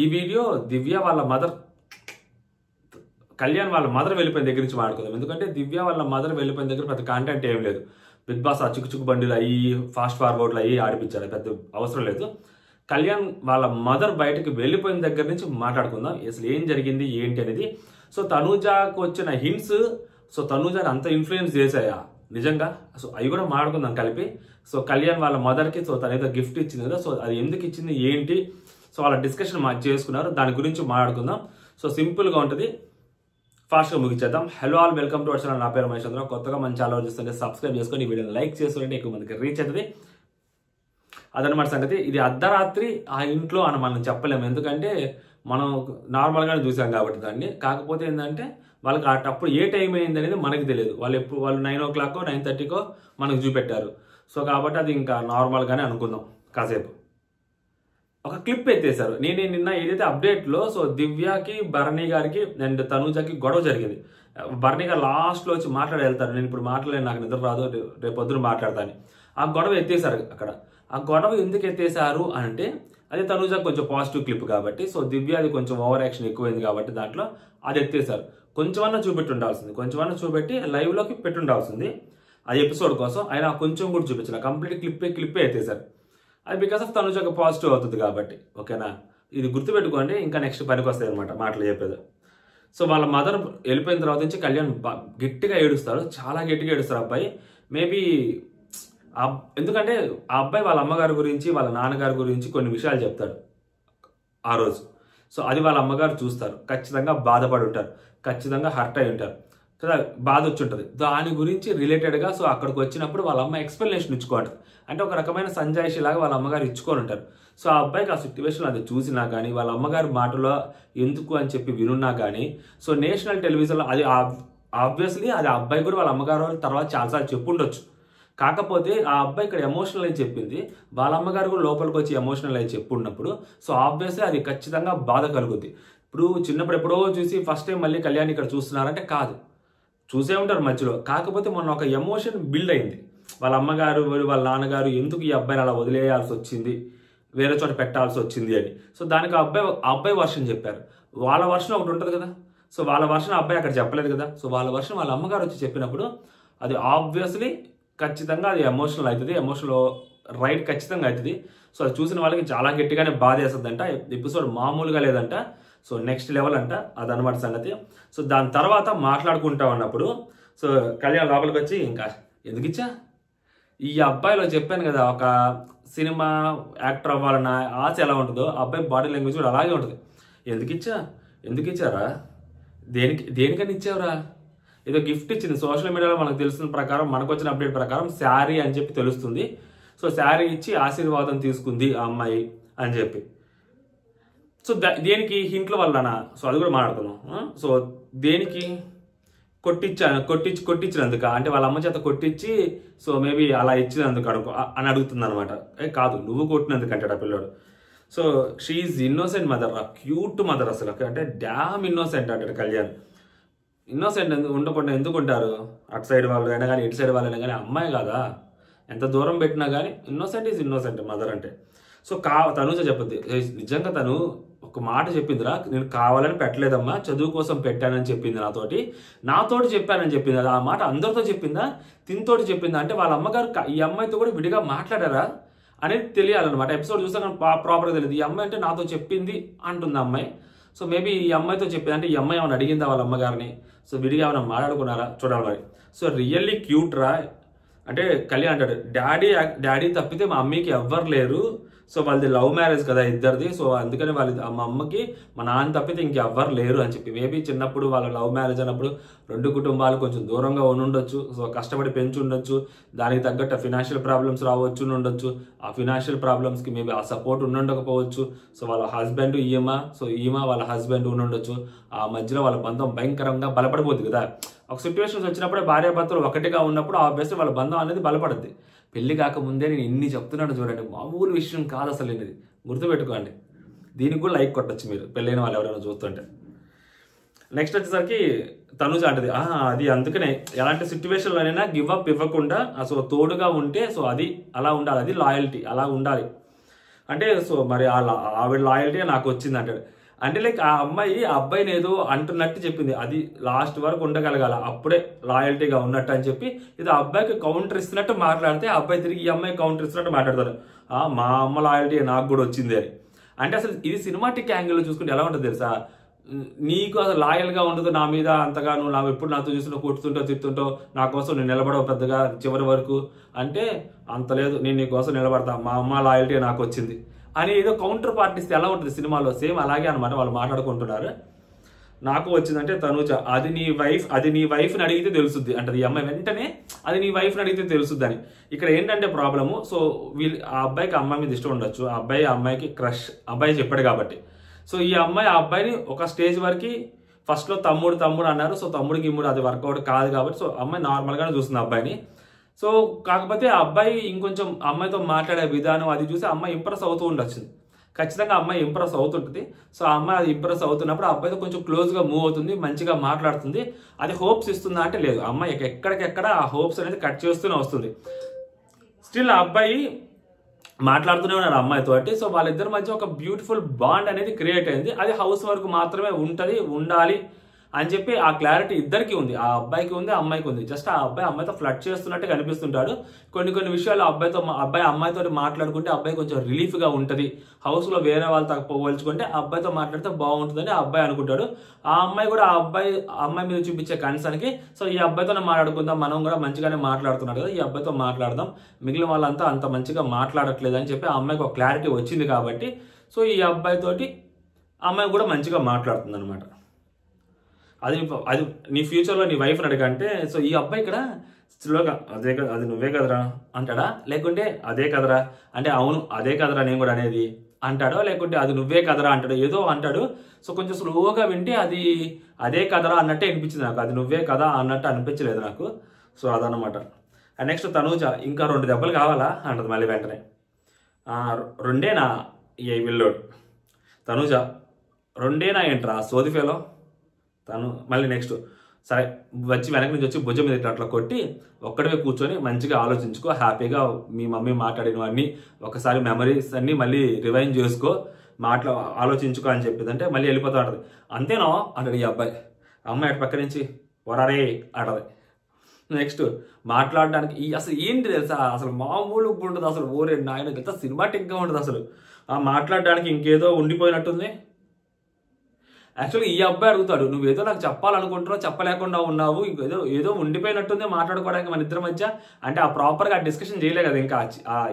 ఈ వీడియో దివ్య వాళ్ళ మదర్, కళ్యాణ్ వాళ్ళ మదర్ వెళ్ళిపోయిన దగ్గర నుంచి మాట్లాడుకుందాం. ఎందుకంటే దివ్య వాళ్ళ మదర్ వెళ్ళిపోయిన దగ్గర పెద్ద కంటెంట్ ఏం లేదు. బిగ్ బాస్ ఆ చుక్కు బండిలు అయ్యి ఫాస్ట్ ఫార్వర్డ్లు అయ్యి ఆడిపించారు, పెద్ద అవసరం లేదు. కళ్యాణ్ వాళ్ళ మదర్ బయటకు వెళ్ళిపోయిన దగ్గర నుంచి మాట్లాడుకుందాం అసలు ఏం జరిగింది ఏంటి అనేది. సో తనూజాకు వచ్చిన హింట్స్, సో తనూజాని అంత ఇన్ఫ్లుయెన్స్ చేశాయా నిజంగా, సో అవి కూడా మాట్లాడుకుందాం కలిపి. సో కళ్యాణ్ వాళ్ళ మదర్కి సో తనేదో గిఫ్ట్ ఇచ్చింది కదా, సో అది ఎందుకు ఇచ్చింది ఏంటి, సో వాళ్ళ డిస్కషన్ చేసుకున్నారు, దాని గురించి మాట్లాడుకుందాం. సో సింపుల్గా ఉంటుంది, ఫాస్ట్గా ముగించేద్దాం. Hello all, welcome to our channel. నా పేరు మహేష్ చంద్ర. కొత్తగా మన ఛానల్ చూస్తుంటే సబ్స్క్రైబ్ చేసుకొని ఈ వీడియోని లైక్ చేస్తుంటే ఎక్కువ మందికి రీచ్ అవుతుంది. అదనమాట సంగతి. ఇది అర్ధరాత్రి ఆ ఇంట్లో అని మనం చెప్పలేము, ఎందుకంటే మనం నార్మల్గానే చూసాం కాబట్టి దాన్ని. కాకపోతే ఏంటంటే వాళ్ళకి అప్పుడు ఏ టైం అయింది అనేది మనకి తెలియదు. వాళ్ళు 9 o'clock 9:30 మనకు చూపెట్టారు. సో కాబట్టి అది ఇంకా నార్మల్గానే అనుకుందాం. కాసేపు ఒక క్లిప్ ఎత్తేసారు. నేను నిన్న ఏదైతే అప్డేట్లో, సో దివ్యకి భరణి గారికి అండ్ తనూజకి గొడవ జరిగింది. భరణి గారు లాస్ట్లో వచ్చి మాట్లాడి వెళ్తారు. నేను ఇప్పుడు మాట్లాడలేను, నాకు నిద్ర రాదు, రేపు పొద్దున మాట్లాడతాను. ఆ గొడవ ఎత్తేసారు అక్కడ. ఆ గొడవ ఎందుకు ఎత్తేసారు అంటే అది తనూజకి కొంచెం పాజిటివ్ క్లిప్ కాబట్టి, సో దివ్య అది కొంచెం ఓవర్ యాక్షన్ ఎక్కువైంది కాబట్టి దాంట్లో అది ఎత్తేసారు. కొంచెమన్నా చూపెట్టి ఉండాల్సింది, కొంచెమన్నా చూపెట్టి లైవ్లోకి పెట్టి ఉండాల్సింది ఆ ఎపిసోడ్ కోసం. అయినా కొంచెం కూడా చూపించారు, కంప్లీట్ క్లిప్పే ఎత్తేసారు. అది బికాస్ ఆఫ్ తనూజకి పాజిటివ్ అవుతుంది కాబట్టి. ఓకేనా, ఇది గుర్తుపెట్టుకోండి, ఇంకా నెక్స్ట్ పనికి వస్తాయి అనమాట మాటలు చెప్పేది. సో వాళ్ళ మదర్ వెళ్ళిపోయిన తర్వాత నుంచి కళ్యాణ్ గట్టిగా ఏడుస్తారు, చాలా గట్టిగా ఏడుస్తారు అబ్బాయి. మేబీ ఎందుకంటే ఆ అబ్బాయి వాళ్ళ అమ్మగారి గురించి వాళ్ళ నాన్నగారి గురించి కొన్ని విషయాలు చెప్తాడు ఆ రోజు. సో అది వాళ్ళ అమ్మగారు చూస్తారు, ఖచ్చితంగా బాధపడి ఉంటారు, ఖచ్చితంగా హర్ట్ అయి ఉంటారు కదా, బాధ వచ్చి ఉంటుంది. దాని గురించి రిలేటెడ్గా సో అక్కడికి వచ్చినప్పుడు వాళ్ళ అమ్మ ఎక్స్ప్లెనేషన్ ఇచ్చుకోంటారు. అంటే ఒక రకమైన సంజాయిషి లాగా వాళ్ళ అమ్మగారు ఇచ్చుకొని ఉంటారు. సో ఆ అబ్బాయికి ఆ సిచ్యువేషన్ అది చూసినా కానీ, వాళ్ళ అమ్మగారి మాటలో ఎందుకు అని చెప్పి వినున్నా కానీ, సో నేషనల్ టెలివిజన్లో అది ఆబ్వియస్లీ అది ఆ అబ్బాయి కూడా వాళ్ళ అమ్మగారు తర్వాత చాలాసార్లు చెప్పుండొచ్చు. కాకపోతే ఆ అబ్బాయి ఇక్కడ ఎమోషనల్ అయి చెప్పింది, వాళ్ళ అమ్మగారు కూడా లోపలికి వచ్చి ఎమోషనల్ అయి చెప్పున్నప్పుడు సో ఆబ్వియస్లీ అది ఖచ్చితంగా బాధ కలుగుద్ది. ఇప్పుడు చిన్నప్పుడు ఎప్పుడో చూసి ఫస్ట్ టైం మళ్ళీ కళ్యాణ్ ఇక్కడ చూస్తున్నారంటే కాదు, చూసే ఉంటారు మధ్యలో. కాకపోతే మొన్న ఒక ఎమోషన్ బిల్డ్ అయింది, వాళ్ళ అమ్మగారు వాళ్ళ నాన్నగారు ఎందుకు ఈ అబ్బాయిని అలా వదిలేయాల్సి వచ్చింది, వేరే చోట పెట్టాల్సి వచ్చింది అని. సో దానికి ఆ అబ్బాయి వర్షన్ చెప్పారు. వాళ్ళ వర్షన్ ఒకటి ఉంటుంది కదా, సో వాళ్ళ వర్షన్ అబ్బాయి అక్కడ చెప్పలేదు కదా. సో వాళ్ళ వర్షన్ వాళ్ళ అమ్మగారు వచ్చి చెప్పినప్పుడు అది ఆబ్వియస్లీ ఖచ్చితంగా అది ఎమోషనల్ అవుతుంది, ఎమోషనల్ రైట్ ఖచ్చితంగా అవుతుంది. సో అది చూసిన వాళ్ళకి చాలా గట్టిగానే బాధ వేస్తుందంట. ఎపిసోడ్ మామూలుగా లేదంట, సో నెక్స్ట్ లెవెల్ అంట, అదనమాట సంగతి. సో దాని తర్వాత మాట్లాడుకుంటా ఉన్నప్పుడు సో కళ్యాణ్ లోపలికి వచ్చి ఇంకా ఎందుకు ఇచ్చా ఈ అబ్బాయిలో చెప్పాను కదా, ఒక సినిమా యాక్టర్ అవ్వాలన్న ఆశ ఎలా ఉంటుందో అబ్బాయి బాడీ లాంగ్వేజ్ కూడా అలాగే ఉంటుంది. ఎందుకు ఇచ్చారా, దేనికని ఇచ్చావురా, ఏదో గిఫ్ట్ ఇచ్చింది. సోషల్ మీడియాలో మనకు తెలిసిన ప్రకారం, మనకు వచ్చిన అప్డేట్ ప్రకారం శారీ అని చెప్పి తెలుస్తుంది. సో శారీ ఇచ్చి ఆశీర్వాదం తీసుకుంది ఆ అమ్మాయి అని చెప్పి. సో దేనికి హింట్ల వల్లనా, సో అది కూడా మాట్లాడుతున్నాం. సో దేనికి కొట్టించినందుక అంటే వాళ్ళ అమ్మ చేత కొట్టించి సో మేబీ అలా ఇచ్చినందుకు అని అడుగుతుంది అనమాట. కాదు, నువ్వు కొట్టినందుకు అంటాడు ఆ పిల్లోడు. So she's innocent mother, cute mother అసలు, అంటే డ్యామ్ ఇన్నోసెంట్ అంటాడు కళ్యాణ్. ఇన్నోసెంట్ ఉండకుండా ఎందుకు ఉంటారు, అటు సైడ్ వాళ్ళు అయినా కానీ ఇటు సైడ్ వాళ్ళు అయినా కానీ అమ్మాయి కదా, ఎంత దూరం పెట్టినా కానీ ఇన్నోసెంట్ ఈజ్ ఇన్నోసెంట్ మదర్ అంటే. సో తనూజ చెప్పింది, నిజంగా తను ఒక మాట చెప్పిందిరా, నేను కావాలని పెట్టలేదమ్మా, చదువు కోసం పెట్టానని చెప్పింది, నాతోటి చెప్పానని చెప్పింది. అది ఆ మాట అందరితో చెప్పిందా, తినతోటి చెప్పిందా అంటే వాళ్ళ అమ్మగారు ఈ అమ్మాయితో కూడా విడిగా మాట్లాడారా అనేది తెలియాలన్నమాట. ఎపిసోడ్ చూస్తే నాకు ప్రాపర్గా తెలియదు. ఈ అమ్మాయి అంటే నాతో చెప్పింది అంటుంది అమ్మాయి. సో మేబీ ఈ అమ్మాయితో చెప్పింది అంటే ఈ అమ్మాయి ఏమైనా అడిగిందా వాళ్ళ అమ్మగారిని, సో విడిగా ఏమైనా మాట్లాడుకున్నారా చూడాలి మరి. సో రియల్లీ క్యూట్ రా అంటే కళ్యాణ్ అంటాడు, డాడీ తప్పితే మా అమ్మకి ఎవ్వరు లేరు, సో వాళ్ళది లవ్ మ్యారేజ్ కదా ఇద్దరిది, సో అందుకని మా అమ్మకి మా నాన్న తప్పితే ఇంకెవ్వరు లేరు అని చెప్పి. మేబీ చిన్నప్పుడు వాళ్ళ లవ్ మ్యారేజ్ అన్నప్పుడు 2 కుటుంబాలు కొంచెం దూరంగా ఉండొచ్చు, సో కష్టపడి పెంచి ఉండొచ్చు, దానికి తగ్గట్టు ఫినాన్షియల్ ప్రాబ్లమ్స్ రావచ్చు ఉండొచ్చు, ఆ ఫినాన్షియల్ ప్రాబ్లమ్స్కి మేబీ ఆ సపోర్ట్ ఉండకపోవచ్చు. సో వాళ్ళ హస్బెండ్ ఈమె వాళ్ళ హస్బెండ్ ఉండొచ్చు, ఆ మధ్యలో వాళ్ళ బంధం భయంకరంగా బలపడిపోతుంది కదా. ఒక సిచ్యువేషన్స్ వచ్చినప్పుడే భార్యాభర్తలు ఒకటిగా ఉన్నప్పుడు ఆబ్వియస్లీ వాళ్ళ బంధం అనేది బలపడుద్ది. పెళ్లి కాకముందే నేను ఇన్ని చెప్తున్నాను చూడండి, మామూలు విషయం కాదు అసలు, ఇది గుర్తుపెట్టుకోండి. దీనికి కూడా లైక్ కొట్టచ్చు మీరు పెళ్ళైన వాళ్ళు ఎవరైనా చూస్తుంటే. నెక్స్ట్ వచ్చేసరికి తనూజ అంటది, అది అందుకనే ఎలాంటి సిచ్యువేషన్లోనైనా గివ్ అప్ ఇవ్వకుండా సో తోడుగా ఉంటే సో అది అలా ఉండాలి, అది లాయల్టీ అలా ఉండాలి అంటే సో మరి ఆవిడ లాయల్టీ నాకు వచ్చింది అంటాడు. అంటే లైక్ ఆ అబ్బాయిని ఏదో అంటున్నట్టు చెప్పింది, అది లాస్ట్ వరకు ఉండగలగాల, అప్పుడే లాయల్టీగా ఉన్నట్టు అని చెప్పి ఇది ఆ అబ్బాయికి కౌంటర్ ఇస్తున్నట్టు మాట్లాడితే ఆ అబ్బాయి తిరిగి ఈ అమ్మాయి కౌంటర్ ఇస్తున్నట్టు మాట్లాడతారు, మా అమ్మ లాయల్టీ నాకు కూడా వచ్చింది అని. అంటే అసలు ఇది సినిమాటిక్ యాంగిల్లో చూసుకుంటే ఎలా ఉంటుంది తెలుసా, నీకు అసలు లాయల్గా ఉండదు నా మీద అంతగా, నువ్వు ఎప్పుడు నాతో చూసి కొట్టుతుంటావు తిట్టుంటావు, నా కోసం నేను నిలబడవు పెద్దగా చివరి వరకు అంటే అంత లేదు, నేను నీ కోసం నిలబడతా, మా అమ్మ లాయల్టీ నాకు వచ్చింది అని ఏదో కౌంటర్ పార్టీస్తే ఎలా ఉంటుంది సినిమాలో, సేమ్ అలాగే అనమాట. వాళ్ళు మాట్లాడుకుంటున్నారు, నాకు వచ్చిందంటే తనూజ అది నీ వైఫ్ని అడిగితే తెలుసుద్ది అంటే ఈ అమ్మాయి వెంటనే అది నీ వైఫ్ని అడిగితే తెలుసుద్ది అని. ఇక్కడ ఏంటంటే ప్రాబ్లము, సో ఆ అబ్బాయికి అమ్మాయి మీద ఇష్టం ఉండొచ్చు, ఆ అమ్మాయికి క్రష్ అబ్బాయి చెప్పాడు కాబట్టి, సో ఈ అమ్మాయి ఆ అబ్బాయిని ఒక స్టేజ్ వరకు ఫస్ట్లో తమ్ముడు అన్నారు, సో తమ్ముడికి ఇమ్ముడు అది వర్కౌట్ కాదు కాబట్టి సో అమ్మాయి నార్మల్గానే చూస్తుంది అబ్బాయిని. సో కాకపోతే ఆ అబ్బాయి ఇంకొంచెం అమ్మాయితో మాట్లాడే విధానం అది చూసి అమ్మాయి ఇంప్రెస్ అవుతూ ఉండొచ్చు, ఖచ్చితంగా అమ్మాయి ఇంప్రెస్ అవుతుంటుంది. సో ఆ అమ్మాయి అది ఇంప్రెస్ అవుతున్నప్పుడు ఆ అబ్బాయితో కొంచెం క్లోజ్గా మూవ్ అవుతుంది, మంచిగా మాట్లాడుతుంది, అది హోప్స్ ఇస్తుందా అంటే లేదు, అమ్మాయి ఎక్కడికెక్కడ ఆ హోప్స్ అనేది కట్ చేస్తూనే వస్తుంది. స్టిల్ ఆ అబ్బాయి మాట్లాడుతూనే ఉన్నారు అమ్మాయితో. సో వాళ్ళిద్దరి మధ్య ఒక బ్యూటిఫుల్ బాండ్ అనేది క్రియేట్ అయింది, అది హౌస్ వరకు మాత్రమే ఉండాలి అని చెప్పి ఆ క్లారిటీ ఇద్దరికి ఉంది, ఆ అబ్బాయికి ఉంది, అమ్మాయికి ఉంది. జస్ట్ ఆ అబ్బాయి అమ్మాయితో ఫ్లర్ట్ చేస్తున్నట్టు కనిపిస్తుంటాడు. కొన్ని విషయాలు అబ్బాయి అమ్మాయితో మాట్లాడుకుంటే అబ్బాయి కొంచెం రిలీఫ్గా ఉంటుంది, హౌస్లో వేరే వాళ్ళతో పోల్చుకుంటే అబ్బాయితో మాట్లాడితే బాగుంటుందని ఆ అబ్బాయి అనుకుంటాడు. ఆ అమ్మాయి కూడా అమ్మాయి మీద చూపించే కన్సర్న్కి సో ఈ అబ్బాయితోనే మాట్లాడుకుందాం, మనం కూడా మంచిగానే మాట్లాడుతున్నాడు కదా, ఈ అబ్బాయితో మాట్లాడదాం, మిగిలిన వాళ్ళంతా అంత మంచిగా మాట్లాడట్లేదు అని చెప్పి ఆ అమ్మాయికి ఒక క్లారిటీ వచ్చింది కాబట్టి సో ఈ అబ్బాయితోటి అమ్మాయి కూడా మంచిగా మాట్లాడుతుంది అనమాట. అది నీ ఫ్యూచర్లో నీ వైఫ్ని అడగంటే సో ఈ అబ్బాయి ఇక్కడ స్లోగా అది నువ్వే కదరా అంటాడా, లేకుంటే అదే కదరా అంటే అవును అదే కదరా నేను కూడా అనేది అంటాడో, లేకుంటే అది నువ్వే కదరా అంటాడు, ఏదో అంటాడు. సో కొంచెం స్లోగా వింటే అది అదే కదరా అన్నట్టే అనిపించింది నాకు, అది నువ్వే కదా అన్నట్టు అనిపించలేదు నాకు. సో అదనమాట. అండ్ నెక్స్ట్ తనూజ ఇంకా 2 దెబ్బలు కావాలా అంటది మళ్ళీ వెంటనే, 2ఏనా ఏ విల్లోడు, తనూజ 2ఏనా ఏంట్రా సోదిఫేలో తను. మళ్ళీ నెక్స్ట్ సరే వెనక నుంచి వచ్చి భుజం మీద అట్లా కొట్టి ఒక్కడే కూర్చొని మంచిగా ఆలోచించుకో, హ్యాపీగా మీ మమ్మీ మాట్లాడినవన్నీ ఒకసారి మెమరీస్ అన్నీ మళ్ళీ రివైండ్ చేసుకో, ఆలోచించుకో అని చెప్పింది. అంటే మళ్ళీ వెళ్ళిపోతా ఉంటుంది. అంతేనో అంటాడు ఈ అమ్మాయి అటు పక్క నుంచి వరారే అంటది. నెక్స్ట్ మాట్లాడడానికి అసలు ఏంటి తెలుసా, అసలు మామూలుగా ఉండదు అసలు, ఓరే నాయన ఎంత సినిమాటిక్గా ఉంటుంది అసలు. మాట్లాడడానికి ఇంకేదో ఉండిపోయినట్టుంది. యాక్చువల్లీ ఈ అబ్బాయి అడుగుతాడు, నువ్వేదో నాకు చెప్పాలనుకుంటున్నావు చెప్పలేకుండా ఉన్నావు, ఏదో ఉండిపోయినట్టుంది మాట్లాడుకోవడానికి మన ఇద్దరి మధ్య అంటే ఆ ప్రాపర్గా ఆ డిస్కషన్ చేయలే కదా, ఇంకా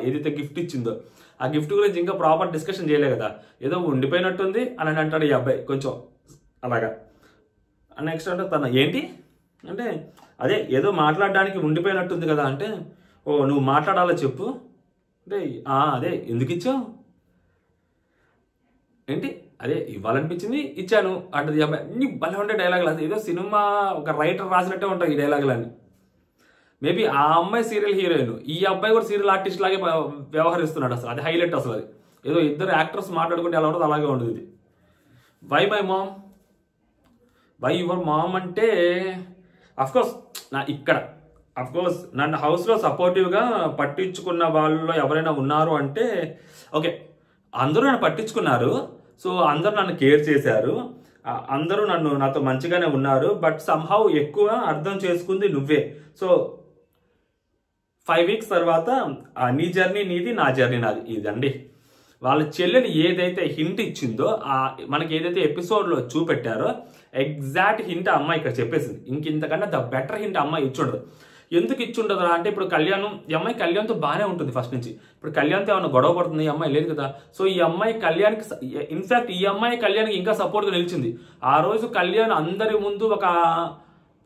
ఏదైతే గిఫ్ట్ ఇచ్చిందో ఆ గిఫ్ట్ గురించి ఇంకా ప్రాపర్ డిస్కషన్ చేయలే కదా, ఏదో ఉండిపోయినట్టుంది అని అంటాడు ఈ అబ్బాయి కొంచెం అలాగా. నెక్స్ట్ అంటే తన ఏంటి అంటే అదే ఏదో మాట్లాడడానికి ఉండిపోయినట్టుంది కదా అంటే, ఓ నువ్వు మాట్లాడాలో చెప్పు అంటే అదే ఎందుకు ఇచ్చావు ఏంటి, అదే ఇవ్వాలనిపించింది ఇచ్చాను అంటది అబ్బాయి. అన్ని భలే ఉండే డైలాగులు, అది ఏదో సినిమా ఒక రైటర్ రాసినట్టే ఉంటాయి ఈ డైలాగులన్నీ. మేబీ ఆ అమ్మాయి సీరియల్ హీరోయిన్, ఈ అబ్బాయి కూడా సీరియల్ ఆర్టిస్ట్ లాగే వ్యవహరిస్తున్నాడు. అసలు అది హైలైట్. అసలు అది ఏదో ఇద్దరు యాక్టర్స్ మాట్లాడుకుంటే ఎలా ఉంటుంది అలాగే ఉంటుంది ఇది. Why my mom, why your mom అంటే అఫ్కోర్స్ నన్ను హౌస్లో సపోర్టివ్గా పట్టించుకున్న వాళ్ళలో ఎవరైనా ఉన్నారు అంటే ఓకే, అందరూ నన్ను పట్టించుకున్నారు, సో అందరూ నన్ను కేర్ చేశారు, అందరూ నాతో మంచిగానే ఉన్నారు, బట్ సమ్హౌ ఎక్కువ అర్థం చేసుకుంది నువ్వే. సో 5 వీక్స్ తర్వాత నీ జర్నీ నీది, నా జర్నీ నాది ఇదండి. వాళ్ళ చెల్లెలు ఏదైతే హింట్ ఇచ్చిందో మనకి ఏదైతే ఎపిసోడ్లో చూపెట్టారో ఎగ్జాక్ట్ హింట్ అమ్మాయి ఇక్కడ చెప్పేసింది. ఇంతకన్నా ద బెటర్ హింట్ అమ్మాయి ఇచ్చుండదు. ఎందుకు ఇచ్చుండదు అంటే ఇప్పుడు ఈ అమ్మాయి కళ్యాణ్తో బాగానే ఉంటుంది ఫస్ట్ నుంచి. ఇప్పుడు కళ్యాణ్తో ఏమైనా గొడవ పడుతుంది, ఈ అమ్మాయి లేదు కదా. సో ఈ అమ్మాయి కళ్యాణ్కి ఇన్ఫాక్ట్ ఈ అమ్మాయి కళ్యాణ్కి ఇంకా సపోర్ట్గా నిలిచింది. ఆ రోజు కళ్యాణ్ అందరి ముందు ఒక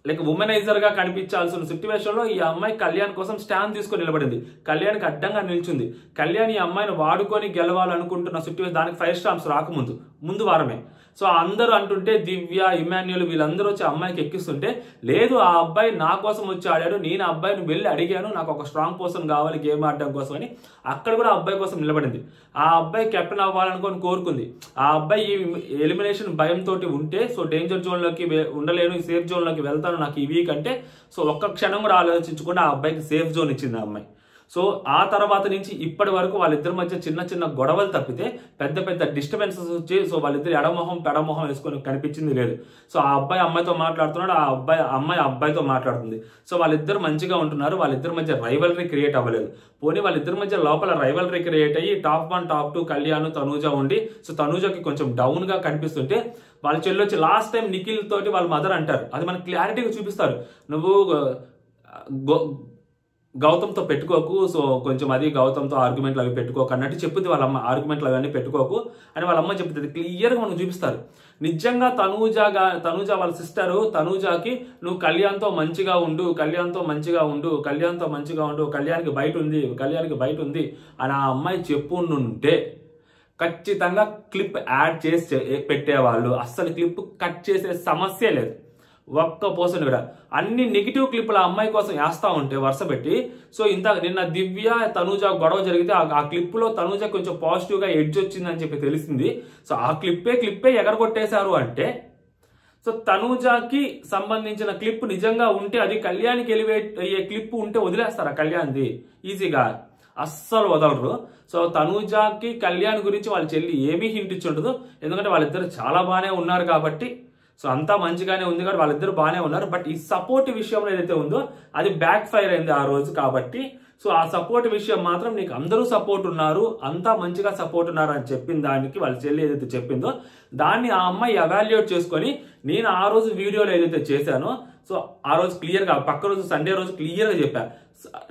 లైక్ ఉమెనైజర్గా కనిపించాల్సిన సిచ్యువేషన్లో ఈ అమ్మాయి కళ్యాణ్ కోసం స్టాండ్ తీసుకొని నిలబడింది, కళ్యాణ్కి అడ్డంగా నిల్చుంది. కళ్యాణ్ ఈ అమ్మాయిని వాడుకొని గెలవాలనుకుంటున్న సిచ్యువేషన్ దానికి 5 స్టార్స్ రాకముందు వారమే. సో అందరూ అంటుంటే దివ్య, ఇమాన్యుల్ వీళ్ళందరూ వచ్చి అమ్మాయికి ఎక్కిస్తుంటే లేదు ఆ అబ్బాయి నా కోసం వచ్చి ఆడాడు, నేను ఆ అబ్బాయిని వెళ్ళి అడిగాను, నాకు ఒక స్ట్రాంగ్ పర్సన్ కావాలి గేమ్ ఆడడం కోసం అని అక్కడ కూడా అబ్బాయి కోసం నిలబడింది. ఆ అబ్బాయి కెప్టెన్ అవ్వాలనుకొని కోరుకుంది. ఆ అబ్బాయి ఎలిమినేషన్ భయంతో ఉంటే సో డేంజర్ జోన్లోకి ఉండలేను, సేఫ్ జోన్లోకి వెళ్తాను నాకు ఈ వీక్ అంటే సో ఒక్క క్షణం కూడా ఆలోచించకుండా ఆ అబ్బాయికి సేఫ్ జోన్ ఇచ్చింది ఆ అమ్మాయి. సో ఆ తర్వాత నుంచి ఇప్పటి వరకు వాళ్ళిద్దరి మధ్య చిన్న చిన్న గొడవలు తప్పితే పెద్ద పెద్ద డిస్టర్బెన్సెస్ వచ్చి సో వాళ్ళిద్దరు ఎడమొహం పెడమొహం వేసుకొని కనిపించింది లేదు. సో ఆ అబ్బాయి అమ్మాయితో మాట్లాడుతున్నాడు, అమ్మాయి అబ్బాయితో మాట్లాడుతుంది. సో వాళ్ళిద్దరు మంచిగా ఉంటున్నారు, వాళ్ళిద్దరి మధ్య రైవలరీ క్రియేట్ అవ్వలేదు. పోనీ వాళ్ళిద్దరి మధ్య లోపల రైవలరీ క్రియేట్ అయ్యి టాప్ 1 టాప్ 2 కళ్యాణ్ తనూజ ఉండి సో తనూజకి కొంచెం డౌన్ గా కనిపిస్తుంటే వాళ్ళ చెల్లొచ్చి లాస్ట్ టైం నిఖిల్ తోటి వాళ్ళ మదర్ అంటారు, అది మనకు క్లారిటీగా చూపిస్తారు, నువ్వు గౌతమ్తో పెట్టుకోకు, సో కొంచెం అది గౌతమ్తో ఆర్గ్యుమెంట్లు అవి పెట్టుకోకు అన్నట్టు చెప్పుద్ది వాళ్ళ అమ్మ, ఆర్గ్యుమెంట్లు అవన్నీ పెట్టుకోకు అని వాళ్ళ అమ్మ చెప్తుంది. క్లియర్గా మనకు చూపిస్తారు. నిజంగా తనూజ వాళ్ళ సిస్టరు తనూజకి నువ్వు కళ్యాణ్తో మంచిగా ఉండు, కళ్యాణ్తో మంచిగా ఉండు, కళ్యాణ్తో మంచిగా ఉండు, కళ్యాణ్కి బయట ఉంది అని ఆ అమ్మాయి చెప్పుంటే ఖచ్చితంగా క్లిప్ యాడ్ చేసి పెట్టేవాళ్ళు. అస్సలు క్లిప్ కట్ చేసే సమస్య లేదు. ఒక్క పోర్షన్ కూడా అన్ని నెగిటివ్ క్లిప్లు ఆ అమ్మాయి కోసం వేస్తా ఉంటే వరుస పెట్టి, సో నిన్న దివ్య తనూజ గొడవ జరిగితే ఆ క్లిప్లో తనూజ కొంచెం పాజిటివ్గా ఎడ్జ్ వచ్చిందని చెప్పి తెలిసింది. సో ఆ క్లిప్పే ఎగరగొట్టేశారు అంటే, సో తనూజకి సంబంధించిన క్లిప్ నిజంగా ఉంటే అది కళ్యాణ్కి ఎలివేట్ అయ్యే క్లిప్ ఉంటే వదిలేస్తారా కళ్యాణ్ది ఈజీగా? అస్సలు వదలరు. సో తనూజకి కళ్యాణ్ గురించి వాళ్ళ చెల్లి ఏమీ హింట్ ఇచ్చి ఉండదు, ఎందుకంటే వాళ్ళిద్దరు చాలా బాగానే ఉన్నారు కాబట్టి. సో అంతా మంచిగానే ఉంది కాబట్టి వాళ్ళిద్దరు బాగానే ఉన్నారు. బట్ ఈ సపోర్ట్ విషయంలో ఏదైతే ఉందో అది బ్యాక్ ఫైర్ అయింది ఆ రోజు కాబట్టి. సో ఆ సపోర్ట్ విషయం మాత్రం నీకు అందరూ సపోర్ట్ ఉన్నారు, అంతా మంచిగా సపోర్ట్ ఉన్నారు అని చెప్పిన దానికి వాళ్ళ చెల్లి ఏదైతే చెప్పిందో దాన్ని ఆ అమ్మాయి ఎవాల్యుయేట్ చేసుకొని, నేను ఆ రోజు వీడియోలో ఏదైతే చేశానో సో ఆ రోజు క్లియర్గా పక్క రోజు సండే రోజు క్లియర్గా చెప్పా,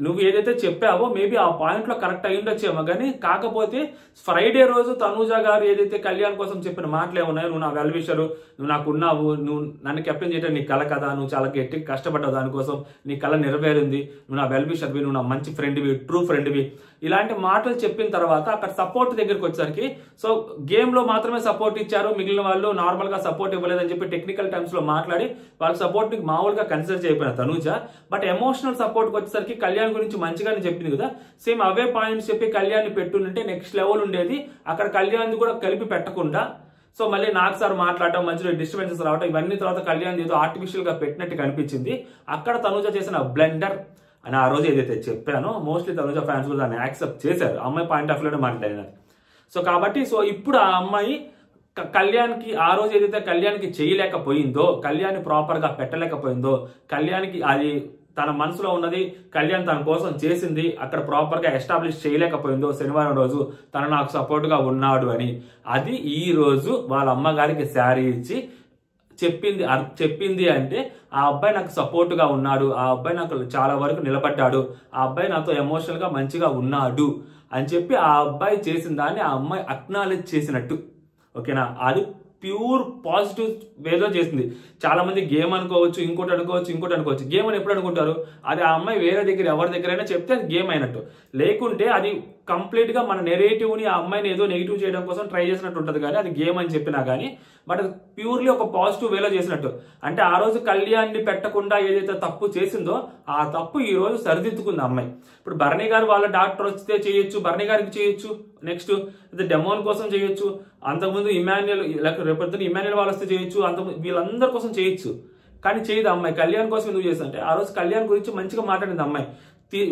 నువ్వు ఏదైతే చెప్పావో మేబీ ఆ పాయింట్లో కరెక్ట్ అయి ఉండొచ్చేమో, కానీ కాకపోతే ఫ్రైడే రోజు తనూజ గారు ఏదైతే కళ్యాణ్ కోసం చెప్పిన మాటలు ఏమున్నాయో, నువ్వు నా వెల్ విషరు, నువ్వు నాకు ఉన్నావు, నువ్వు నన్ను కెప్టెన్ చేయడం నీ కళ కదా, నువ్వు చాలా గట్టిగా కష్టపడ్డావు దానికోసం, నీ కళ నెరవేరింది, నువ్వు నా వెల్ విషర్వి, నువ్వు నా మంచి ఫ్రెండ్వి, ట్రూ ఫ్రెండ్వి, ఇలాంటి మాటలు చెప్పిన తర్వాత అక్కడ సపోర్ట్ దగ్గరికి వచ్చేసరికి సో గేమ్లో మాత్రమే సపోర్ట్ ఇచ్చారు, మిగిలిన వాళ్ళు నార్మల్గా సపోర్ట్ ఇవ్వలేదని చెప్పి టెక్నికల్ టైమ్స్లో మాట్లాడి వాళ్ళ సపోర్ట్ని మామూలుగా కన్సిడర్ చేయకపోయిన తనూజ, బట్ ఎమోషనల్ సపోర్ట్కి వచ్చేసరికి కళ్యాణ్ గురించి మంచిగానే చెప్పింది కదా, సేమ్ అవే పాయింట్స్ చెప్పి కళ్యాణ్ని పెట్టుంటే నెక్స్ట్ లెవెల్ ఉండేది. అక్కడ కళ్యాణ్ కూడా కలిపి పెట్టకుండా సో మళ్ళీ నాకు సార్ మాట్లాడటం, మధ్యలో డిస్టర్బెన్సెస్ రావడం, ఇవన్నీ తర్వాత కళ్యాణ్ ఏదో ఆర్టిఫిషియల్ గా పెట్టినట్టు కనిపించింది. అక్కడ తనూజ చేసిన బ్లెండర్ అని ఆ రోజు ఏదైతే చెప్పానో మోస్ట్లీ తనూజ ఫ్యాన్స్ కూడా దాన్ని యాక్సెప్ట్ చేశారు, అమ్మాయి పాయింట్ ఆఫ్ వ్యూలోనే మాట్లాడినారు. సో కాబట్టి సో ఇప్పుడు ఆ అమ్మాయి కళ్యాణ్కి ఆ రోజు ఏదైతే కళ్యాణ్కి చేయలేకపోయిందో, కళ్యాణ్ ప్రాపర్గా పెట్టలేకపోయిందో, కళ్యాణ్కి అది తన మనసులో ఉన్నది కళ్యాణ్ తన కోసం చేసింది అక్కడ ప్రాపర్గా ఎస్టాబ్లిష్ చేయలేకపోయిందో శనివారం రోజు తను నాకు సపోర్ట్గా ఉన్నాడు అని, అది ఈ రోజు వాళ్ళ అమ్మగారికి శారీ ఇచ్చి చెప్పింది అంటే ఆ అబ్బాయి నాకు సపోర్ట్గా ఉన్నాడు, ఆ అబ్బాయి నాకు చాలా వరకు నిలబడ్డాడు, ఆ అబ్బాయి నాతో ఎమోషనల్గా మంచిగా ఉన్నాడు అని చెప్పి ఆ అబ్బాయి చేసిన దాన్ని ఆ అమ్మాయి అక్నాలెడ్జ్ చేసినట్టు. ఓకేనా? అది ప్యూర్ పాజిటివ్ వేలో చేసింది. చాలా మంది గేమ్ అనుకోవచ్చు, ఇంకోటి అనుకోవచ్చు. గేమ్ అని ఎప్పుడు అనుకుంటారు? అది ఆ అమ్మాయి వేరే దగ్గర ఎవరి దగ్గరైనా చెప్తే అది గేమ్ అయినట్టు, లేకుంటే అది కంప్లీట్ గా మన నెరేటివ్ని ఆ అమ్మాయిని ఏదో నెగిటివ్ చేయడం కోసం ట్రై చేసినట్టు ఉంటుంది. కానీ అది గేమ్ అని చెప్పినా కానీ బట్ అది ప్యూర్లీ ఒక పాజిటివ్ వేలో చేసినట్టు. అంటే ఆ రోజు కళ్యాణ్ని పెట్టకుండా ఏదైతే తప్పు చేసిందో ఆ తప్పు ఈ రోజు సరిదిద్దుకుంది అమ్మాయి. ఇప్పుడు భరణి గారు వాళ్ళ డాక్టర్ వస్తే చేయొచ్చు, భరణి గారికి చేయొచ్చు, నెక్స్ట్ డెమోన్ కోసం చేయొచ్చు, అంతకుముందు ఇమాన్యుయల్ రేపొద్దున ఇమాన్యుయల్ వాళ్ళు వస్తే చేయొచ్చు, వీళ్ళందరి కోసం చేయొచ్చు. కానీ చేయదు అమ్మాయి. కళ్యాణ్ కోసం ఎందుకు చేస్తుంటే ఆ రోజు కళ్యాణ్ గురించి మంచిగా మాట్లాడింది అమ్మాయి.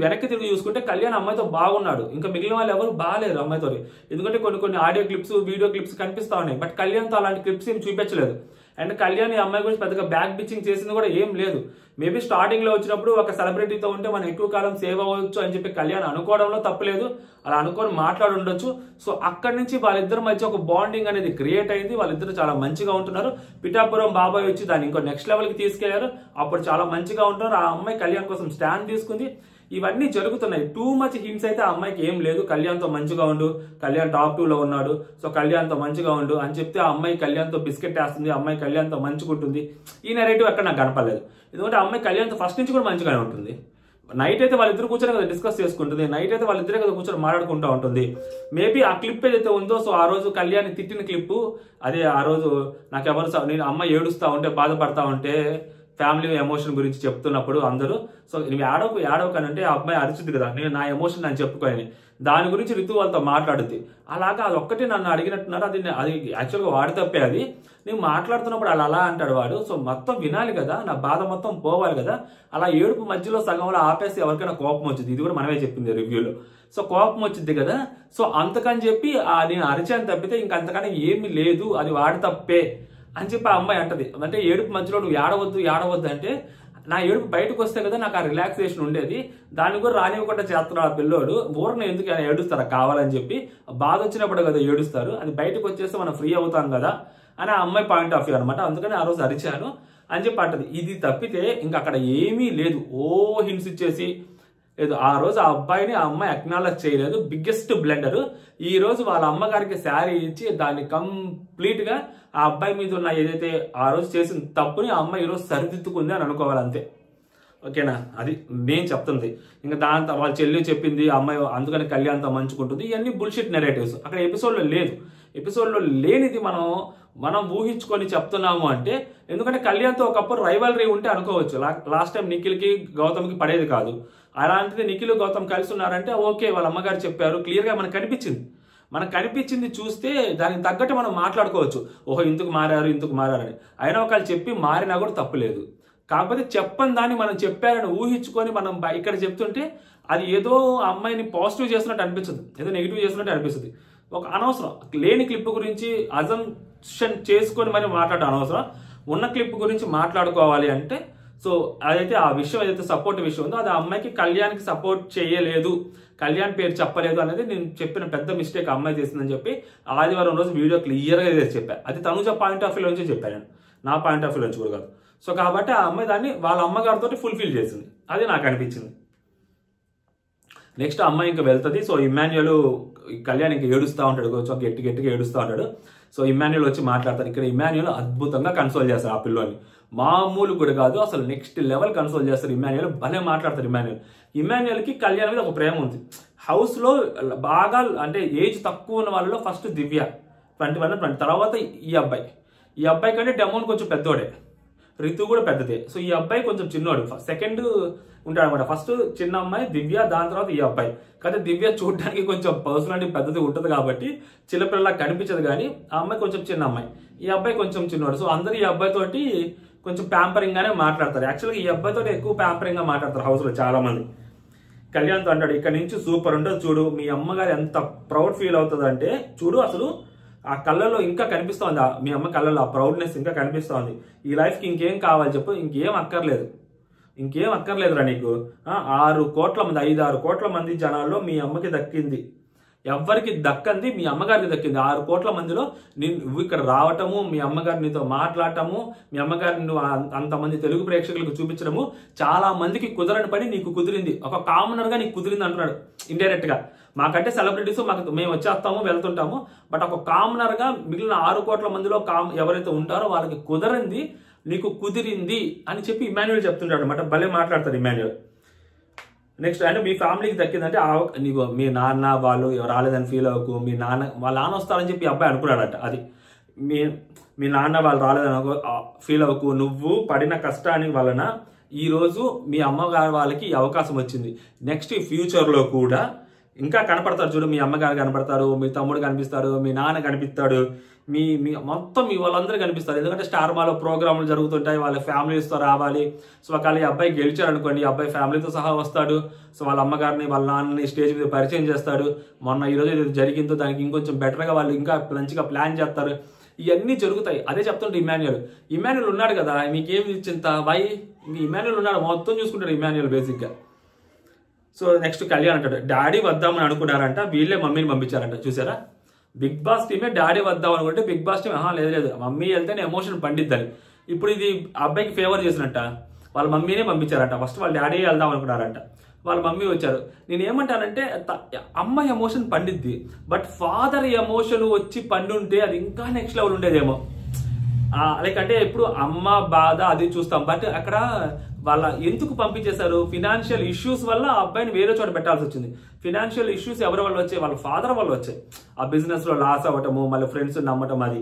వెనక్కి తిరిగి చూసుకుంటే కళ్యాణ్ అమ్మాయితో బాగున్నాడు, ఇంకా మిగిలిన వాళ్ళు ఎవరు బాగాలేరు అమ్మాయితో. ఎందుకంటే కొన్ని ఆడియో క్లిప్స్, వీడియో క్లిప్స్ కనిపిస్తా ఉన్నాయి, బట్ కళ్యాణ్తో అలాంటి క్లిప్స్ ఏం చూపించలేదు. అండ్ కళ్యాణ్ ఈ అమ్మాయి గురించి పెద్దగా బ్యాక్ బిచ్చింగ్ చేసింది కూడా ఏం లేదు. మేబీ స్టార్టింగ్ లో వచ్చినప్పుడు ఒక సెలబ్రిటీతో ఉంటే మనం ఎక్కువ కాలం సేవ్ అవ్వచ్చు అని చెప్పి కళ్యాణ్ అనుకోవడంలో తప్పలేదు, అలా అనుకొని మాట్లాడి ఉండొచ్చు. సో అక్కడి నుంచి వాళ్ళిద్దరి మధ్య ఒక బాండింగ్ అనేది క్రియేట్ అయింది, వాళ్ళిద్దరు చాలా మంచిగా ఉంటున్నారు. పిఠాపురం బాబాయ్ వచ్చి దాన్ని ఇంకో నెక్స్ట్ లెవెల్కి తీసుకెళ్లారు, అప్పుడు చాలా మంచిగా ఉంటున్నారు. ఆ అమ్మాయి కళ్యాణ్ కోసం స్టాండ్ తీసుకుంది. ఇవన్నీ జరుగుతున్నాయి. టూ మచ్ హింట్స్ అయితే ఆ అమ్మాయికి ఏం లేదు. కళ్యాణ్తో మంచిగా ఉండు, కళ్యాణ్ టాప్ 2లో ఉన్నాడు, సో కళ్యాణ్తో మంచిగా ఉండు అని చెప్తే ఆ అమ్మాయి కళ్యాణ్తో బిస్కెట్ వేస్తుంది, అమ్మాయి కళ్యాణ్తో మంచిగా ఉంటుంది. ఈ నెరేటివ్ అక్కడ నాకు కనపడలేదు. ఎందుకంటే ఆ అమ్మాయి కళ్యాణ్తో ఫస్ట్ నుంచి కూడా మంచిగానే ఉంటుంది. నైట్ అయితే వాళ్ళిద్దరు కూర్చొని కదా డిస్కస్ చేసుకుంటుంది, నైట్ అయితే వాళ్ళిద్దరే కదా కూర్చొని మాట్లాడుకుంటూ ఉంటుంది. మేబీ ఆ క్లిప్ ఏదైతే ఉందో, సో ఆ రోజు కళ్యాణ్ తిట్టిన క్లిప్ అదే. ఆ రోజు నాకు ఎవరు నేను అమ్మాయి ఏడుస్తా ఉంటే, బాధపడతా ఉంటే, ఫ్యామిలీ ఎమోషన్ గురించి చెప్తున్నప్పుడు అందరూ సో నువ్వు ఏడవకు అని అంటే ఆ అమ్మాయి అరిచింది కదా, నేను నా ఎమోషన్ అని చెప్పుకొని దాని గురించి రితు వాళ్ళతో మాట్లాడుద్ది. అలాగా అది ఒక్కటి నన్ను అడిగినట్టున్నారు. అది యాక్చువల్గా వాడి తప్పే. అది నేను మాట్లాడుతున్నప్పుడు అలా అంటాడు వాడు. సో మొత్తం వినాలి కదా, నా బాధ మొత్తం పోవాలి కదా. అలా ఏడుపు మధ్యలో సగంలో ఆపేసి ఎవరికైనా కోపం వచ్చింది. ఇది కూడా మనమే చెప్పింది రివ్యూలో. సో కోపం వచ్చింది కదా, సో అంతకని చెప్పి నేను అరిచాను తప్పితే ఇంకంతకని ఏమీ లేదు, అది వాడి తప్పే అని చెప్పి ఆ అమ్మాయి అంటది. అంటే ఏడుపు మధ్యలో నువ్వు ఏడవద్దు అంటే నా ఏడుపు బయటకు వస్తే కదా నాకు ఆ రిలాక్సేషన్ ఉండేది, దాన్ని కూడా రానివ్వకుండా చేస్తున్నాడు ఆ పిల్లోడు. ఊరిని ఎందుకు ఏడుస్తారా కావాలని చెప్పి, బాధ వచ్చినప్పుడు కదా ఏడుస్తారు, అది బయటకు వచ్చేస్తే మనం ఫ్రీ అవుతాం కదా అని ఆ అమ్మాయి పాయింట్ ఆఫ్ వ్యూ అనమాట. అందుకని ఆ రోజు అరిచాను అని చెప్పి అంటది. ఇది తప్పితే ఇంకా అక్కడ ఏమీ లేదు. హింట్స్ ఇచ్చేసి లేదు. ఆ రోజు ఆ అబ్బాయిని ఆ అమ్మాయి అక్నాలెడ్జ్ చేయలేదు. Biggest blunder. ఈ రోజు వాళ్ళ అమ్మగారికి శారీ ఇచ్చి దాన్ని కంప్లీట్ గా ఆ అబ్బాయి మీద ఉన్న ఏదైతే ఆ రోజు చేసిన తప్పుని ఆ అమ్మాయి ఈరోజు సరిదిద్దుకుంది అని అనుకోవాలి అంతే. ఓకేనా, అది నేను చెప్తుంది. ఇంకా దాంతో వాళ్ళ చెల్లి చెప్పింది ఆ అమ్మాయి అందుకని కళ్యాణ్తో మంచుకుంటుంది. ఇవన్నీ బుల్షిట్ నెరేటివ్స్. అక్కడ ఎపిసోడ్లో లేదు. ఎపిసోడ్లో లేనిది మనం ఊహించుకొని చెప్తున్నాము అంటే, ఎందుకంటే కళ్యాణ్తో ఒకప్పుడు రైవల్రీ ఉంటే అనుకోవచ్చు. లాస్ట్ టైం నిఖిల్కి గౌతమ్కి పడేది కాదు. అలాంటిది నిఖిల్ గౌతమ్ కలిసి ఉన్నారంటే ఓకే, వాళ్ళ అమ్మగారు చెప్పారు, క్లియర్గా మనకు కనిపించింది చూస్తే దానికి తగ్గట్టు మనం మాట్లాడుకోవచ్చు. ఓహో ఇందుకు మారారని. అయినా ఒకళ్ళు చెప్పి మారినా కూడా తప్పులేదు. కాకపోతే చెప్పని దాన్ని మనం చెప్పారని ఊహించుకొని మనం ఇక్కడ చెప్తుంటే అది ఏదో అమ్మాయిని పాజిటివ్ చేస్తున్నట్టు అనిపించదు, ఏదో నెగిటివ్ చేస్తున్నట్టు అనిపిస్తుంది. ఒక అనవసరం లేని క్లిప్ గురించి అజంప్షన్ చేసుకొని మరి మాట్లాడడం అనవసరం. ఉన్న క్లిప్ గురించి మాట్లాడుకోవాలి అంటే సో అదైతే ఆ విషయం ఏదైతే సపోర్ట్ విషయం ఉందో అది ఆ అమ్మాయికి కళ్యాణ్కి సపోర్ట్ చేయలేదు, కళ్యాణ్ పేరు చెప్పలేదు అనేది నేను చెప్పిన పెద్ద మిస్టేక్ అమ్మాయి చేసిందని చెప్పి ఆదివారం రోజు వీడియో క్లియర్గా చెప్పాను. అది తనుజ పాయింట్ ఆఫ్ వ్యూ నుంచి చెప్పాను నేను, నా పాయింట్ ఆఫ్ వ్యూ నుంచి కూడా కాదు. సో కాబట్టి ఆ అమ్మాయి దాన్ని వాళ్ళ అమ్మగారితో ఫుల్ఫిల్ చేసింది. అది నాకు అనిపించింది. నెక్స్ట్ అమ్మాయి ఇంకా వెళ్తుంది. సో ఇమ్మాన్యుయల్ కళ్యాణ్ ఇంకా ఏడుస్తూ ఉంటాడు, కొంచెం గట్టిగా ఏడుస్తూ ఉంటాడు. సో ఇమ్మాన్యుయల్ వచ్చి మాట్లాడతారు. ఇక్కడ ఇమ్మాన్యుయల్ అద్భుతంగా కన్సోల్ చేస్తారు ఆ పిల్లోని. మామూలు కూడా కాదు, అసలు నెక్స్ట్ లెవెల్ కన్సోల్ చేస్తారు ఇమ్మాన్యుయల్. భలే మాట్లాడతారు ఇమ్మాన్యుయల్కి కళ్యాణ్ మీద ఒక ప్రేమ ఉంది. హౌస్లో బాగా అంటే ఏజ్ తక్కువ ఉన్న వాళ్ళలో ఫస్ట్ దివ్య 21, 20, తర్వాత ఈ అబ్బాయి కంటే డెమోన్ కొంచెం పెద్దోడే, రితు కూడా పెద్దదే. సో ఈ అబ్బాయి కొంచెం చిన్నోడు, సెకండ్ ఉంటాడు అనమాట. ఫస్ట్ చిన్న అమ్మాయి దివ్య, దాని తర్వాత ఈ అబ్బాయి. కానీ దివ్య చూడడానికి కొంచెం పర్సనాలిటీ పెద్దది ఉంటుంది కాబట్టి చిన్నపిల్లలా కనిపించదు, కానీ ఆ అమ్మాయి కొంచెం చిన్న అమ్మాయి, ఈ అబ్బాయి కొంచెం చిన్నోడు. సో అందరూ ఈ అబ్బాయి తోటి కొంచెం ప్యాంపరింగ్ గానే మాట్లాడతారు. యాక్చువల్గా ఈ అబ్బాయితో ఎక్కువ ప్యాంపరింగ్ గా మాట్లాడతారు హౌస్ లో చాలా మంది. కళ్యాణ్తో అంటాడు, ఇక్కడ నుంచి సూపర్ ఉంటుంది చూడు, మీ అమ్మగారు ఎంత ప్రౌడ్ ఫీల్ అవుతుంది అంటే చూడు, అసలు ఆ కళ్ళల్లో ఇంకా కనిపిస్తోంది, మీ అమ్మ కళ్ళల్లో ఆ ప్రౌడ్నెస్ ఇంకా కనిపిస్తోంది. ఈ లైఫ్కి ఇంకేం కావాలి చెప్పు, ఇంకేం అక్కర్లేదురా నీకు. 6 కోట్ల మంది 5-6 కోట్ల మంది జనాల్లో మీ అమ్మకి దక్కింది, ఎవ్వరికి దక్కంది మీ అమ్మగారికి దక్కింది. 6 కోట్ల మందిలో నువ్వు ఇక్కడ రావటము, మీ అమ్మగారి నీతో మాట్లాడటము, మీ అమ్మగారిని నువ్వు అంతమంది తెలుగు ప్రేక్షకులకు చూపించడము చాలా మందికి కుదరని పని నీకు కుదిరింది. ఒక కామనర్ గా నీకు కుదిరింది అంటున్నాడు ఇండైరెక్ట్ గా. మాకంటే సెలబ్రిటీస్ మేము వచ్చేస్తాము వెళ్తుంటాము, బట్ ఒక కామనర్ గా మిగిలిన 6 కోట్ల మందిలో ఎవరైతే ఉంటారో వాళ్ళకి కుదరింది, నీకు కుదిరింది అని చెప్పి ఇమ్మాన్యుయల్ చెప్తుంటాడు అనమాట. భలే మాట్లాడతాడు ఇమ్మాన్యుయల్. నెక్స్ట్ అంటే మీ ఫ్యామిలీకి దక్కిందంటే నీకు మీ నాన్న వాళ్ళు రాలేదని ఫీల్ అవ్వకు, వాళ్ళ నాన్న వస్తారని చెప్పి అబ్బాయి అనుకున్నాడట. అది మీ నాన్న వాళ్ళు రాలేదని ఫీల్ అవ్వకు, నువ్వు పడిన కష్టానికి వలన ఈరోజు మీ అమ్మగారు వాళ్ళకి ఈ అవకాశం వచ్చింది. నెక్స్ట్ ఫ్యూచర్లో కూడా ఇంకా కనపడతారు చూడు, మీ అమ్మగారు కనపడతారు, మీ తమ్ముడు కనిపిస్తాడు, మీ నాన్న కనిపిస్తాడు, మీ మొత్తం మీ వాళ్ళందరూ కనిపిస్తారు. ఎందుకంటే స్టార్ మాలో ప్రోగ్రాములు జరుగుతుంటాయి, వాళ్ళ ఫ్యామిలీస్తో రావాలి. సో ఒకవేళ ఈ అబ్బాయి గెలిచారు అనుకోండి, ఈ అబ్బాయి ఫ్యామిలీతో సహా వస్తాడు. సో వాళ్ళ అమ్మగారిని వాళ్ళ నాన్నని స్టేజ్ మీద పరిచయం చేస్తాడు. మొన్న ఈరోజు ఏదైతే జరిగిందో దానికి ఇంకొంచెం బెటర్గా వాళ్ళు ఇంకా మంచిగా ప్లాన్ చేస్తారు. ఇవన్నీ జరుగుతాయి. అదే చెప్తుంటే ఇమ్మాన్యుయల్ ఉన్నాడు కదా, మీకేమి చింత బాయ్, ఇమ్మాన్యుయల్ ఉన్నాడు, మొత్తం చూసుకుంటాడు ఇమ్మాన్యుయల్ బేసిక్గా. సో నెక్స్ట్ కళ్యాణ్ అంటాడు, డాడీ వద్దామని అనుకున్నారంట, వీళ్ళే మమ్మీని పంపించారంట. చూసారా, బిగ్ బాస్ టీమే డాడీ వద్దాం అనుకుంటే బిగ్ బాస్ టీమ్ లేదు మమ్మీ వెళ్తేనే ఎమోషన్ పండిద్దని. ఇప్పుడు ఇది అబ్బాయికి ఫేవర్ చేసినట్ట, వాళ్ళ మమ్మీనే పంపించారంట. ఫస్ట్ వాళ్ళ డాడీ వెళ్దాం అనుకున్నారంట, వాళ్ళ మమ్మీ వచ్చారు. నేను ఏమంటానంటే అమ్మ ఎమోషన్ పండిద్ది, బట్ ఫాదర్ ఎమోషన్ వచ్చి పండుంటే అది ఇంకా నెక్స్ట్ లెవెల్ ఉండేదేమో. లైక్ అంటే ఇప్పుడు అమ్మ బాధ అది చూస్తాం, బట్ అక్కడ వాళ్ళ ఎందుకు పంపించేశారు, ఫినాన్షియల్ ఇష్యూస్ వల్ల ఆ అబ్బాయిని వేరే చోట పెట్టాల్సి వచ్చింది. ఫినాన్షియల్ ఇష్యూస్ ఎవరి వల్ల వచ్చాయి, వాళ్ళ ఫాదర్ వల్ల వచ్చాయి. ఆ బిజినెస్ లో లాస్ అవ్వటము, మళ్ళీ ఫ్రెండ్స్ నమ్మటం, అది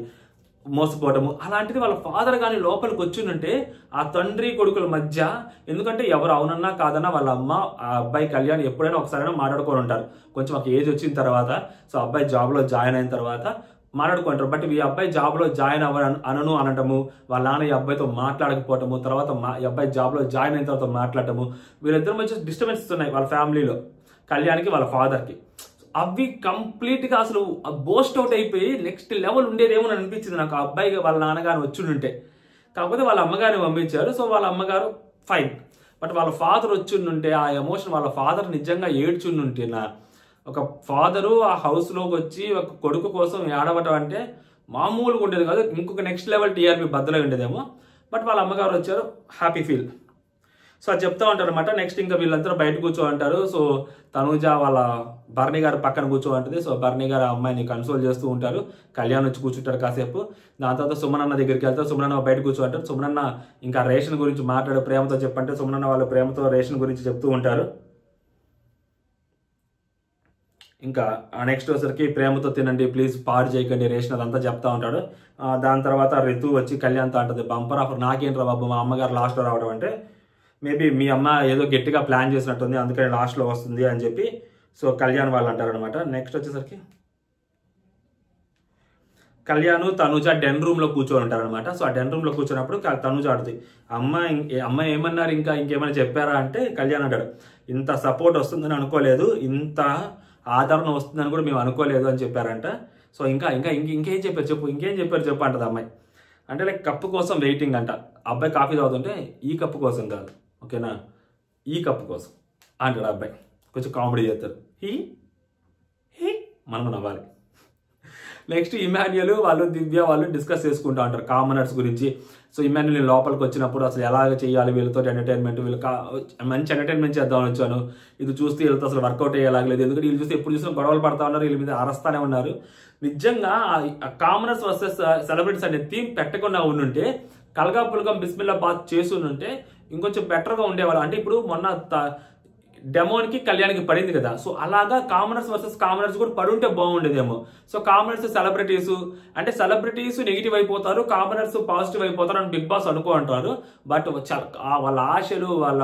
మోసపోవటము అలాంటిది వాళ్ళ ఫాదర్ కానీ లోపలికి వచ్చిందంటే ఆ తండ్రి కొడుకుల మధ్య, ఎందుకంటే ఎవరు అవునన్నా కాదన్నా వాళ్ళ అమ్మ ఆ అబ్బాయి కళ్యాణ్ ఎప్పుడైనా ఒకసారైనా మాట్లాడుకొని ఉంటారు. కొంచెం ఒక ఏజ్ వచ్చిన తర్వాత, సో అబ్బాయి జాబ్లో జాయిన్ అయిన తర్వాత మాట్లాడుకుంటారు. బట్ ఈ అబ్బాయి జాబ్లో జాయిన్ అనటము, వాళ్ళ నాన్న ఈ అబ్బాయితో మాట్లాడకపోవటము, తర్వాత ఈ అబ్బాయి జాబ్లో జాయిన్ అయిన తర్వాత మాట్లాడటము, వీళ్ళిద్దరి మధ్య డిస్టర్బెన్స్ ఉన్నాయి వాళ్ళ ఫ్యామిలీలో, కళ్యాణ్కి వాళ్ళ ఫాదర్కి. అవి కంప్లీట్గా అసలు బోస్ట్ అవుట్ అయిపోయి నెక్స్ట్ లెవెల్ ఉండేదేమో అని అనిపించింది నాకు ఆ అబ్బాయికి వాళ్ళ నాన్నగారు వచ్చిండుంటే. కాకపోతే వాళ్ళ అమ్మగారిని పంపించారు. సో వాళ్ళ అమ్మగారు ఫైన్. బట్ వాళ్ళ ఫాదర్ వచ్చిండుంటే ఆ ఎమోషన్, వాళ్ళ ఫాదర్ నిజంగా ఏడ్చుండుంటే, ఒక ఫాదరు ఆ హౌస్లోకి వచ్చి ఒక కొడుకు కోసం ఏడవటం అంటే మామూలుగా ఉండేది కాదు. ఇంకొక నెక్స్ట్ లెవెల్ టీఆర్పీ బద్దలై ఉండేదేమో. బట్ వాళ్ళ అమ్మగారు వచ్చారు, హ్యాపీ ఫీల్. సో అది చెప్తా ఉంటారు అనమాట. నెక్స్ట్ ఇంకా వీళ్ళందరూ బయట కూర్చో అంటారు. సో తనుజ వాళ్ళ భరణి గారు పక్కన కూర్చో అంటుంది. సో భరణి గారు ఆ అమ్మాయిని కన్సోల్ చేస్తూ ఉంటారు. కళ్యాణ్ వచ్చి కూర్చుంటారు కాసేపు. దాని తర్వాత సుమనన్న దగ్గరికి వెళ్తారు. సుమనన్న బయట కూర్చో అంటారు. సుమనన్న ఇంకా రేషన్ గురించి మాట్లాడు, ప్రేమతో చెప్పంటే సుమనన్న వాళ్ళ ప్రేమతో రేషన్ గురించి చెప్తూ ఉంటారు. ఇంకా నెక్స్ట్ వచ్చరికి ప్రేమతో తినండి ప్లీజ్, పాడు చేయకండి రేషన్, అదంతా చెప్తా ఉంటాడు. దాని తర్వాత రితు వచ్చి కళ్యాణ్తో అంటుంది, బంపర్ ఆఫర్ నాకేంట్రా బాబు మా అమ్మగారు లాస్ట్లో రావడం అంటే, మేబీ మీ అమ్మ ఏదో గట్టిగా ప్లాన్ చేసినట్టుంది అందుకని లాస్ట్లో వస్తుంది అని చెప్పి సో కళ్యాణ్ వాళ్ళు అంటారనమాట. నెక్స్ట్ వచ్చేసరికి కళ్యాణ్ తనుజ డెన్ రూమ్లో కూర్చొని ఉంటారనమాట. సో ఆ డెన్ రూమ్లో కూర్చున్నప్పుడు తనుజ ఆడుతుంది, అమ్మ ఏమన్నారు, ఇంకేమైనా చెప్పారా అంటే కళ్యాణ్ అంటాడు, ఇంత సపోర్ట్ వస్తుందని అనుకోలేదు, ఇంత ఆదరణ వస్తుందని కూడా మేము అనుకోలేదు అని చెప్పారంట. సో ఇంకేం చెప్పారు చెప్పు అంటది అమ్మాయి. అంటే లైక్ కప్పు కోసం వెయిటింగ్ అంట. అబ్బాయి కాఫీ తాగుతుంటే ఈ కప్పు కోసం కాదు, ఓకేనా, ఈ కప్పు కోసం అంటాడు అబ్బాయి. కొంచెం కామెడీ చేస్తారు, హీ మనం నవ్వాలి. నెక్స్ట్ ఇమాన్యుయల్ వాళ్ళు దివ్య వాళ్ళు డిస్కస్ చేసుకుంటూ ఉంటారు కామనర్స్ గురించి. సో ఇమాన్యుయల్ లోపలికి వచ్చినప్పుడు అసలు ఎలాగ చేయాలి వీళ్ళతో ఎంటర్టైన్మెంట్, మంచి ఎంటర్టైన్మెంట్ చేద్దామని వచ్చాను, ఇది చూస్తే వీళ్ళతో అసలు వర్కౌట్ అయ్యేలాగలేదు, ఎందుకంటే వీళ్ళు చూస్తే ఎప్పుడు చూసినా గొడవలు పడతా ఉన్నారు, వీళ్ళ మీద అరస్తానే ఉన్నారు. నిజంగా కామనర్స్ వర్సెస్ సెలబ్రిటీస్ అనే థీమ్ పెట్టకుండా ఉండుంటే, కలగా పులగం బిస్మిల్లా బాత్ చేసి ఉంటే ఇంకొంచెం బెటర్గా ఉండేవాళ్ళు. అంటే ఇప్పుడు మొన్న డెమోన్కి కళ్యాణ్కి పడింది కదా, సో అలాగా కామనర్స్ వర్సెస్ కామనర్స్ కూడా పడుంటే బాగుండేదేమో. సో కామనర్స్ సెలబ్రిటీస్ అంటే సెలబ్రిటీస్ నెగిటివ్ అయిపోతారు, కామనర్స్ పాజిటివ్ అయిపోతారు అని బిగ్ బాస్ అనుకో అంటారు. బట్ వాళ్ళ ఆశలు వాళ్ళ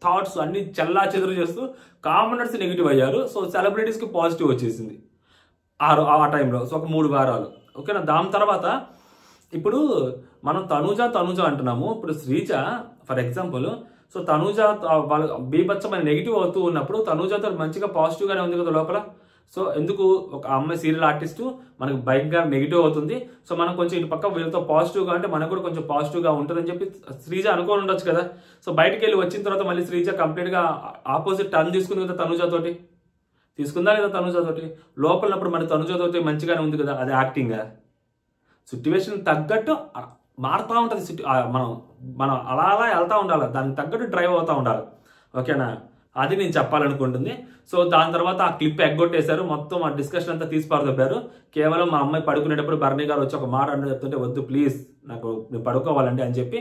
థాట్స్ అన్ని చల్లా చెదురు చేస్తూ కామనర్స్ నెగిటివ్ అయ్యారు. సో సెలబ్రిటీస్కి పాజిటివ్ వచ్చేసింది ఆ టైంలో. సో ఒక 3 వారాలు, ఓకేనా. దాని తర్వాత ఇప్పుడు మనం తనుజ అంటున్నాము. ఇప్పుడు Sreeja for example, so Tanuja వాళ్ళ బీభత్సమైన నెగిటివ్ అవుతూ ఉన్నప్పుడు తనుజతో మంచిగా పాజిటివ్గానే ఉంది కదా లోపల. సో ఎందుకు ఒక అమ్మాయి సీరియల్ ఆర్టిస్టు మనకు బయటగా నెగిటివ్ అవుతుంది, సో మనం కొంచెం ఇటు పక్క వీళ్ళతో పాజిటివ్గా అంటే మనకు కూడా కొంచెం పాజిటివ్గా ఉంటుందని చెప్పి శ్రీజ అనుకోని ఉండొచ్చు కదా. సో బయటకు వెళ్ళి వచ్చిన తర్వాత మళ్ళీ శ్రీజ కంప్లీట్గా ఆపోజిట్ టర్న్ తీసుకుంది కదా తనుజతోటి, తీసుకుందా లేదా తనుజతోటి? లోపలప్పుడు మన తనుజతోటి మంచిగానే ఉంది కదా, అది యాక్టింగా? సిట్యువేషన్ తగ్గట్టు మారుతూ ఉంటుంది. మనం అలా వెళ్తూ ఉండాలి, దానికి తగ్గట్టు డ్రైవ్ అవుతూ ఉండాలి, ఓకేనా. అది నేను చెప్పాలనుకుంటుంది. సో దాని తర్వాత ఆ క్లిప్ ఎగ్గొట్టేశారు, మొత్తం ఆ డిస్కషన్ అంతా తీసి పారదొబ్బారు. కేవలం మా అమ్మాయి పడుకునేటప్పుడు భరణి గారు వచ్చి ఒక మాట అంటే చెప్తుంటే, వద్దు ప్లీజ్ నేను పడుకోవాలండి అని చెప్పి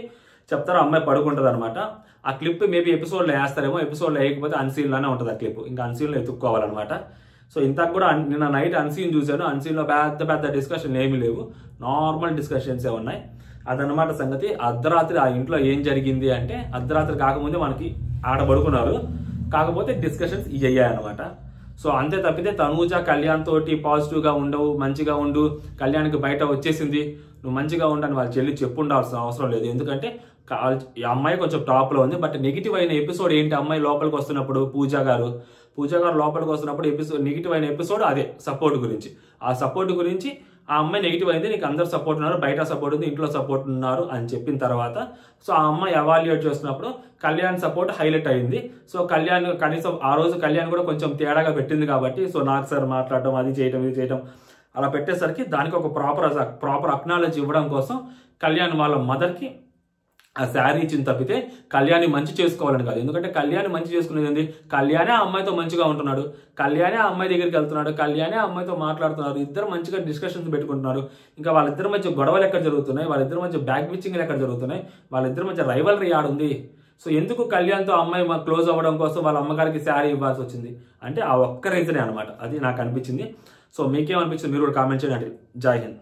చెప్తారు. అమ్మాయి పడుకుంటుంది అనమాట. ఆ క్లిప్ మేబీ ఎపిసోడ్లో వేస్తారేమో, ఎపిసోడ్లో వేయకపోతే అన్సీన్లోనే ఉంటుంది ఆ క్లిప్, ఇంకా అన్సీన్లో ఎత్తుక్కోవాలన్నమాట. సో ఇంతకు కూడా నిన్న నైట్ అన్సీన్ చూశాను, అన్సీన్లో పెద్ద డిస్కషన్ ఏమీ లేవు, నార్మల్ డిస్కషన్సే ఉన్నాయి. అదనమాట సంగతి. అర్ధరాత్రి ఆ ఇంట్లో ఏం జరిగింది అంటే, అర్ధరాత్రి కాకముందే మనకి ఆడ పడుకున్నారు, కాకపోతే డిస్కషన్స్ ఇయ్యాయి అనమాట. సో అంతే తప్పితే తనూజ కళ్యాణ్ తోటి పాజిటివ్గా ఉండవు, మంచిగా ఉండు, కళ్యాణ్కి బయట వచ్చేసింది నువ్వు మంచిగా ఉండని వాళ్ళ చెల్లి చెప్పుండాల్సిన అవసరం లేదు. ఎందుకంటే ఈ అమ్మాయి కొంచెం టాప్లో ఉంది. బట్ నెగిటివ్ అయిన ఎపిసోడ్ ఏంటి, అమ్మాయి లోపలికి వస్తున్నప్పుడు పూజ గారు లోపలికి వస్తున్నప్పుడు నెగిటివ్ అయిన ఎపిసోడ్ అదే సపోర్ట్ గురించి. ఆ సపోర్ట్ గురించి ఆ అమ్మాయి నెగిటివ్ అయింది, నీకు అందరు సపోర్ట్ ఉన్నారు, బయట సపోర్ట్ ఉంది, ఇంట్లో సపోర్ట్ ఉన్నారు అని చెప్పిన తర్వాత సో ఆ అమ్మాయి ఎవాల్యుయేట్ చేస్తున్నప్పుడు కళ్యాణ్ సపోర్ట్ హైలైట్ అయింది. సో కళ్యాణ్ కనీసం ఆ రోజు కళ్యాణ్ కూడా కొంచెం తేడాగా పెట్టింది కాబట్టి, సో నాకు సార్ మాట్లాడటం, అది చేయటం, ఇది చేయటం అలా పెట్టేసరికి దానికి ఒక ప్రాపర్ అక్నాలెడ్జ్ ఇవ్వడం కోసం కళ్యాణ్ వాళ్ళ మదర్కి ఆ శారీ ఇచ్చింది తప్పితే కళ్యాణ్ని మంచి చేసుకోవాలని కాదు. ఎందుకంటే కళ్యాణ్ మంచి చేసుకునేది ఏంది, కళ్యాణే ఆ అమ్మాయితో మంచిగా ఉంటున్నాడు, కళ్యాణే ఆ అమ్మాయి దగ్గరికి వెళ్తున్నాడు, కళ్యాణే ఆ అమ్మాయితో మాట్లాడుతున్నారు, ఇద్దరు మంచిగా డిస్కషన్స్ పెట్టుకుంటున్నారు. ఇంకా వాళ్ళిద్దరి మధ్య గొడవలు ఎక్కడ జరుగుతున్నాయి, వాళ్ళిద్దరి మధ్య బ్యాక్ పిచ్చింగ్లు ఎక్కడ జరుగుతున్నాయి, వాళ్ళిద్దరి మధ్య రైవలరీ ఆడుంది. సో ఎందుకు కళ్యాణ్తో అమ్మాయి క్లోజ్ అవ్వడం కోసం వాళ్ళ అమ్మగారికి శారీ ఇవ్వాల్సి వచ్చింది అంటే ఆ ఒక్క రీజనే అనమాట. అది నాకు అనిపించింది. సో మీకేమనిపించింది మీరు కూడా కామెంట్ చేయండి. జై హింద్.